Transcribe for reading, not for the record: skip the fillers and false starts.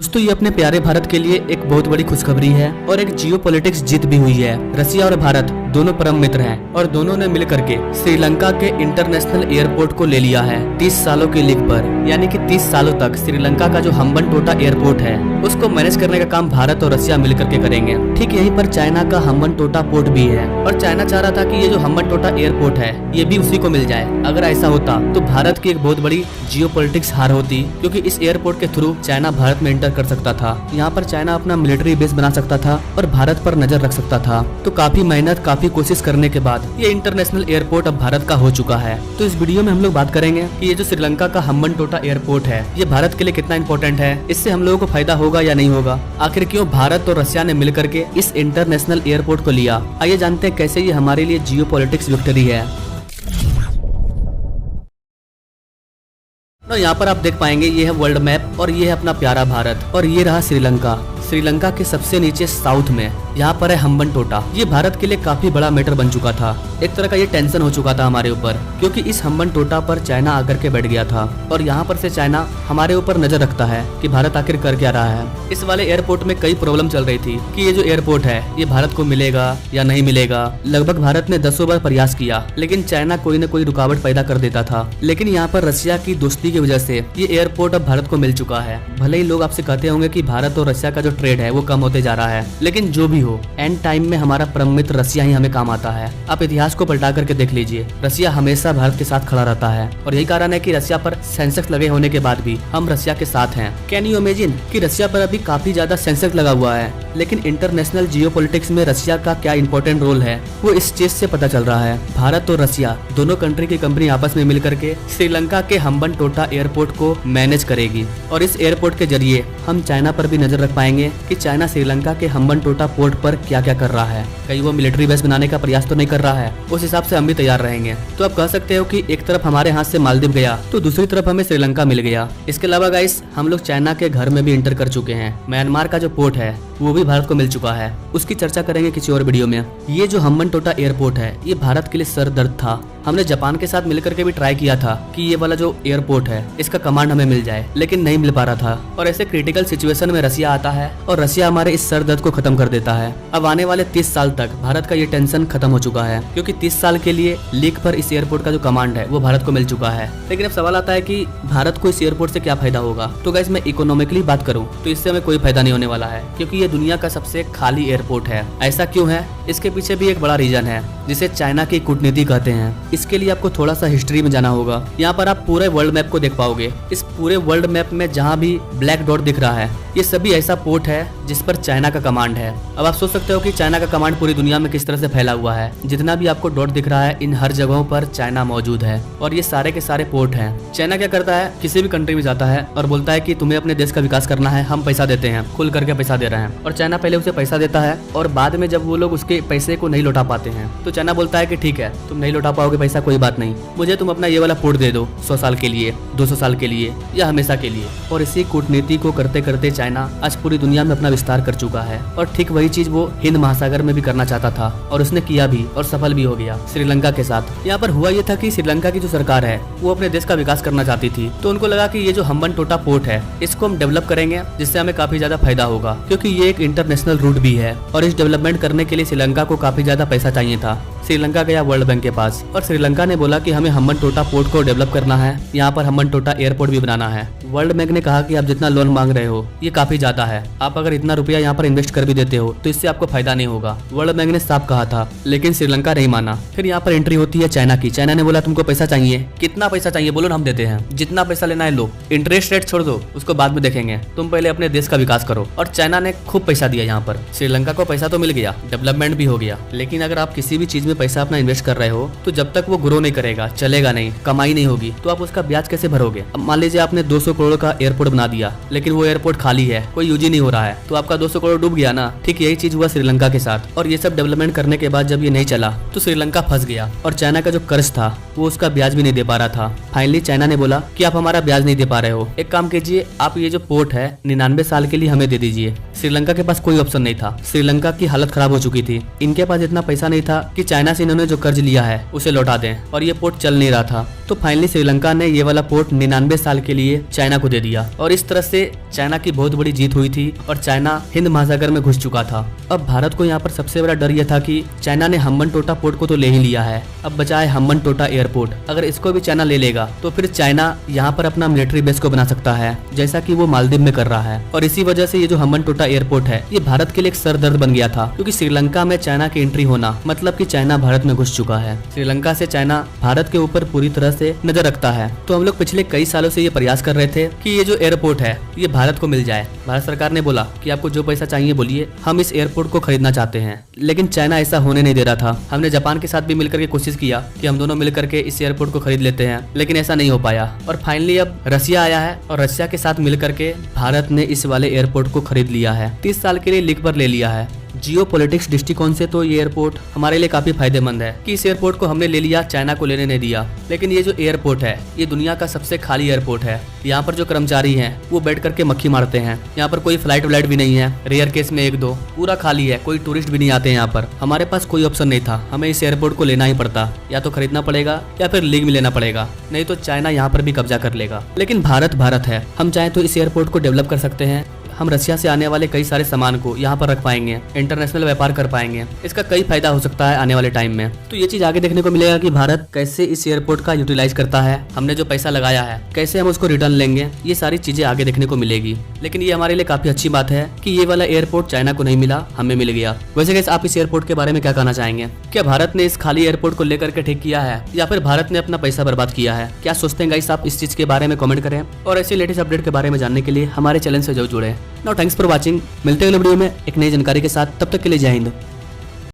दोस्तों ये अपने प्यारे भारत के लिए एक बहुत बड़ी खुशखबरी है और एक जियोपॉलिटिक्स जीत भी हुई है। रसिया और भारत दोनों परम मित्र हैं और दोनों ने मिलकर के श्रीलंका के इंटरनेशनल एयरपोर्ट को ले लिया है 30 सालों की लीग पर। यानी कि 30 सालों तक श्रीलंका का जो हम्बनटोटा एयरपोर्ट है उसको मैनेज करने का काम भारत और रसिया मिलकर के करेंगे। ठीक यहीं पर चाइना का हम्बनटोटा पोर्ट भी है और चाइना चाह रहा था कि ये जो हम्बनटोटा एयरपोर्ट है ये भी उसी को मिल जाए। अगर ऐसा होता तो भारत की एक बहुत बड़ी जियोपॉलिटिक्स हार होती, क्योंकि इस एयरपोर्ट के थ्रू चाइना भारत में एंटर कर सकता था। यहाँ पर चाइना अपना मिलिट्री बेस बना सकता था और भारत पर नजर रख सकता था। तो काफी मेहनत काफी कोशिश करने के बाद ये इंटरनेशनल एयरपोर्ट अब भारत का हो चुका है। तो इस वीडियो में हम लोग बात करेंगे कि ये जो श्रीलंका का हम्बनटोटा एयरपोर्ट है ये भारत के लिए कितना इंपॉर्टेंट है, इससे हम लोगों को फायदा होगा या नहीं होगा, आखिर क्यों भारत और रसिया ने मिलकर के इस इंटरनेशनल एयरपोर्ट को लिया। आइए जानते हैं कैसे ये हमारे लिए जियोपॉलिटिक्स विक्ट्री है। तो यहाँ पर आप देख पाएंगे ये है वर्ल्ड मैप और ये है अपना प्यारा भारत और ये रहा श्रीलंका। श्रीलंका के सबसे नीचे साउथ में यहाँ पर है हम्बनटोटा। ये भारत के लिए काफी बड़ा मैटर बन चुका था। एक तरह का ये टेंशन हो चुका था हमारे ऊपर, क्योंकि इस हम्बनटोटा पर चाइना आकर के बैठ गया था और यहाँ पर से चाइना हमारे ऊपर नजर रखता है कि भारत आखिर कर क्या रहा है। इस वाले एयरपोर्ट में कई प्रॉब्लम चल रही थी कि ये जो एयरपोर्ट है ये भारत को मिलेगा या नहीं मिलेगा। लगभग भारत ने 10 बार प्रयास किया, लेकिन चाइना कोई न कोई रुकावट पैदा कर देता था। लेकिन यहाँ पर रसिया की दोस्ती की वजह से ये एयरपोर्ट अब भारत को मिल चुका है। भले ही लोग आपसे कहते होंगे कि भारत और रसिया का जो ट्रेड है वो कम होते जा रहा है, लेकिन जो भी हो एंड टाइम में हमारा परम मित्र रसिया ही हमें काम आता है। आप इतिहास को पलटा करके देख लीजिए, रसिया हमेशा भारत के साथ खड़ा रहता है और यही कारण है कि रसिया पर सेंसेक्स लगे होने के बाद भी हम रसिया के साथ हैं। कैन यू इमेजिन कि रसिया पर अभी काफी ज्यादा सेंसेक्स लगा हुआ है, लेकिन इंटरनेशनल जियोपॉलिटिक्स में रसिया का क्या इंपॉर्टेंट रोल है वो इस चीज से पता चल रहा है। भारत और रसिया दोनों कंट्री की कंपनी आपस में मिलकर के श्रीलंका के हम्बनटोटा एयरपोर्ट को मैनेज करेगी और इस एयरपोर्ट के जरिए हम चाइना पर भी नजर रख पाएंगे कि चाइना श्रीलंका के हम्बनटोटा पोर्ट पर क्या क्या कर रहा है। कहीं वो मिलिट्री बेस बनाने का प्रयास तो नहीं कर रहा है, उस हिसाब से हम भी तैयार रहेंगे। तो आप कह सकते हो कि एक तरफ हमारे हाथ से मालदीव गया तो दूसरी तरफ हमें श्रीलंका मिल गया। इसके अलावा गाइस हम लोग चाइना के घर में भी एंटर कर चुके हैं। म्यांमार का जो पोर्ट है वो भी भारत को मिल चुका है, उसकी चर्चा करेंगे किसी और वीडियो में। ये जो हम्बनटोटा एयरपोर्ट है ये भारत के लिए सर दर्द था। हमने जापान के साथ मिलकर के भी ट्राई किया था कि ये वाला जो एयरपोर्ट है इसका कमांड हमें मिल जाए, लेकिन नहीं मिल पा रहा था। और ऐसे क्रिटिकल सिचुएशन में रसिया आता है और रसिया हमारे इस सर दर्द को खत्म कर देता है। अब आने वाले 30 साल तक भारत का ये टेंशन खत्म हो चुका है, क्योंकि 30 साल के लिए लीक पर इस एयरपोर्ट का जो कमांड है वो भारत को मिल चुका है। लेकिन अब सवाल आता है कि भारत को इस एयरपोर्ट से क्या फायदा होगा। तो गाइस मैं इकोनॉमिकली बात करूँ तो इससे हमें कोई फायदा नहीं होने वाला है, क्योंकि ये दुनिया का सबसे खाली एयरपोर्ट है। ऐसा क्यों है, इसके पीछे भी एक बड़ा रीजन है जिसे चाइना की कूटनीति कहते हैं। इसके लिए आपको थोड़ा सा हिस्ट्री में जाना होगा। यहाँ पर आप पूरे वर्ल्ड मैप को देख पाओगे। इस पूरे वर्ल्ड मैप में जहाँ भी ब्लैक डॉट दिख रहा है ये सभी ऐसा पोर्ट है जिस पर चाइना का कमांड है। अब आप सोच सकते हो कि चाइना का कमांड पूरी दुनिया में किस तरह से फैला हुआ है। जितना भी आपको डॉट दिख रहा है इन हर जगहों पर चाइना मौजूद है और ये सारे के सारे पोर्ट हैं। चाइना क्या करता है, किसी भी कंट्री में जाता है और बोलता है कि तुम्हें अपने देश का विकास करना है, हम पैसा देते हैं, खुल करके पैसा दे रहे हैं। और चाइना पहले उसे पैसा देता है और बाद में जब वो लोग उसके पैसे को नहीं लौटा पाते हैं तो चाइना बोलता है कि ठीक है तुम नहीं लौटा पाओगे पैसा, कोई बात नहीं, मुझे तुम अपना ये वाला पोर्ट दे दो 100 साल के लिए, 200 साल के लिए या हमेशा के लिए। और इसी कूटनीति को करते करते चाइना आज पूरी दुनिया में अपना विस्तार कर चुका है और ठीक वही चीज वो हिंद महासागर में भी करना चाहता था और उसने किया भी और सफल भी हो गया श्रीलंका के साथ। यहाँ पर हुआ ये था कि श्रीलंका की जो सरकार है वो अपने देश का विकास करना चाहती थी, तो उनको लगा कि ये जो हम्बनटोटा पोर्ट है इसको हम डेवलप करेंगे जिससे हमें काफी ज्यादा फायदा होगा, क्योंकि ये एक इंटरनेशनल रूट भी है और इस डेवलपमेंट करने के लिए श्रीलंका को काफी ज्यादा पैसा चाहिए था। श्रीलंका गया वर्ल्ड बैंक के पास और श्रीलंका ने बोला कि हमें हम्बनटोटा पोर्ट को डेवलप करना है, यहाँ पर हम्बनटोटा एयरपोर्ट भी बनाना है। वर्ल्ड बैंक ने कहा कि आप जितना लोन मांग रहे हो ये काफी ज्यादा है, आप अगर इतना रुपया यहाँ पर इन्वेस्ट कर भी देते हो तो इससे आपको फायदा नहीं होगा। वर्ल्ड बैंक ने साफ कहा था, लेकिन श्रीलंका नहीं माना। फिर यहाँ पर एंट्री होती है चाइना की। चाइना ने बोला तुमको पैसा चाहिए, कितना पैसा चाहिए बोलो ना, हम देते हैं, जितना पैसा लेना है लो, इंटरेस्ट रेट छोड़ दो उसको बाद में देखेंगे, तुम पहले अपने देश का विकास करो। और चाइना ने खूब पैसा दिया। यहाँ पर श्रीलंका को पैसा तो मिल गया, डेवलपमेंट भी हो गया, लेकिन अगर आप किसी भी चीज में पैसा अपना इन्वेस्ट कर रहे हो तो जब तक वो ग्रो नहीं करेगा, चलेगा नहीं, कमाई नहीं होगी, तो आप उसका ब्याज कैसे भरोगे। अब मान लीजिए आपने 200 करोड़ का एयरपोर्ट बना दिया, लेकिन वो एयरपोर्ट खाली है, कोई यूज ही नहीं हो रहा है, तो आपका 200 करोड़ डूब गया ना। ठीक यही चीज हुआ श्रीलंका के साथ। और ये सब डेवलपमेंट करने के बाद जब ये नहीं चला तो श्रीलंका फंस गया और चाइना का जो कर्ज था वो उसका ब्याज भी नहीं दे पा रहा था। फाइनली चाइना ने बोला कि आप हमारा ब्याज नहीं दे पा रहे हो, एक काम कीजिए, आप ये जो पोर्ट है 99 साल के लिए हमें दे दीजिए। श्रीलंका के पास कोई ऑप्शन नहीं था। श्रीलंका की हालत खराब हो चुकी थी, इनके पास इतना पैसा नहीं था कि चाइना से इन्होंने जो कर्ज लिया है उसे लौटा दें, और ये पोर्ट चल नहीं रहा था। तो फाइनली श्रीलंका ने ये वाला पोर्ट 99 साल के लिए चाइना को दे दिया और इस तरह से चाइना की बहुत बड़ी जीत हुई थी और चाइना हिंद महासागर में घुस चुका था। अब भारत को यहाँ पर सबसे बड़ा डर यह था कि चाइना ने हम्बनटोटा पोर्ट को तो ले ही लिया है, अब बचा है हम्बनटोटा एयरपोर्ट। अगर इसको भी चाइना ले लेगा तो फिर चाइना यहाँ पर अपना मिलिट्री बेस को बना सकता है, जैसा कि वो मालदीव में कर रहा है। और इसी वजह से ये जो हम्बनटोटा एयरपोर्ट है ये भारत के लिए एक सरदर्द बन गया था, क्योंकि श्रीलंका में चाइना की एंट्री होना मतलब कि चाइना भारत में घुस चुका है। श्रीलंका से चाइना भारत के ऊपर पूरी तरह से नजर रखता है। तो हम लोग पिछले कई सालों से ये प्रयास कर रहे थे कि ये जो एयरपोर्ट है ये भारत को मिल जाए। भारत सरकार ने बोला कि आपको जो पैसा चाहिए बोलिए, हम इस एयरपोर्ट को खरीदना चाहते हैं, लेकिन चाइना ऐसा होने नहीं दे रहा था। हमने जापान के साथ भी मिलकर के कोशिश किया कि हम दोनों मिलकर के इस एयरपोर्ट को खरीद लेते हैं, लेकिन ऐसा नहीं हो पाया। और फाइनली अब रसिया आया है और रसिया के साथ मिलकर के भारत ने इस वाले एयरपोर्ट को खरीद लिया है, 30 साल के लिए लीक पर ले लिया है। जियो पॉलिटिक्स दृष्टिकोण से तो ये एयरपोर्ट हमारे लिए काफी फायदेमंद है कि इस एयरपोर्ट को हमने ले लिया, चाइना को लेने नहीं दिया। लेकिन ये जो एयरपोर्ट है ये दुनिया का सबसे खाली एयरपोर्ट है। यहाँ पर जो कर्मचारी हैं वो बैठ करके मक्खी मारते हैं। यहाँ पर कोई फ्लाइट व्लाइट भी नहीं है, रेयर केस में 1-2, पूरा खाली है, कोई टूरिस्ट भी नहीं आते हैं यहाँ पर। हमारे पास कोई ऑप्शन नहीं था, हमें इस एयरपोर्ट को लेना ही पड़ता, या तो खरीदना पड़ेगा या फिर लीग में लेना पड़ेगा, नहीं तो चाइना यहाँ पर भी कब्जा कर लेगा। लेकिन भारत भारत है, हम चाहे तो इस एयरपोर्ट को डेवलप कर सकते हैं। हम रसिया से आने वाले कई सारे सामान को यहाँ पर रख पाएंगे, इंटरनेशनल व्यापार कर पाएंगे। इसका कई फायदा हो सकता है आने वाले टाइम में। तो ये चीज आगे देखने को मिलेगा कि भारत कैसे इस एयरपोर्ट का यूटिलाइज करता है, हमने जो पैसा लगाया है कैसे हम उसको रिटर्न लेंगे, ये सारी चीजें आगे देखने को मिलेगी। लेकिन ये हमारे लिए काफी अच्छी बात है कि ये वाला एयरपोर्ट चाइना को नहीं मिला, हमें मिल गया। वैसे गाइस आप इस एयरपोर्ट के बारे में क्या कहना चाहेंगे? क्या भारत ने इस खाली एयरपोर्ट को लेकर के ठीक किया है या फिर भारत ने अपना पैसा बर्बाद किया है? क्या सोचते हैं गाइस आप इस चीज के बारे में कमेंट करें और ऐसे लेटेस्ट अपडेट के बारे में जानने के लिए हमारे चैनल से जरूर जुड़े। नाउ थैंक्स फॉर वाचिंग, मिलते हैं अगले वीडियो में एक नई जानकारी के साथ, तब तक के लिए जय हिंद।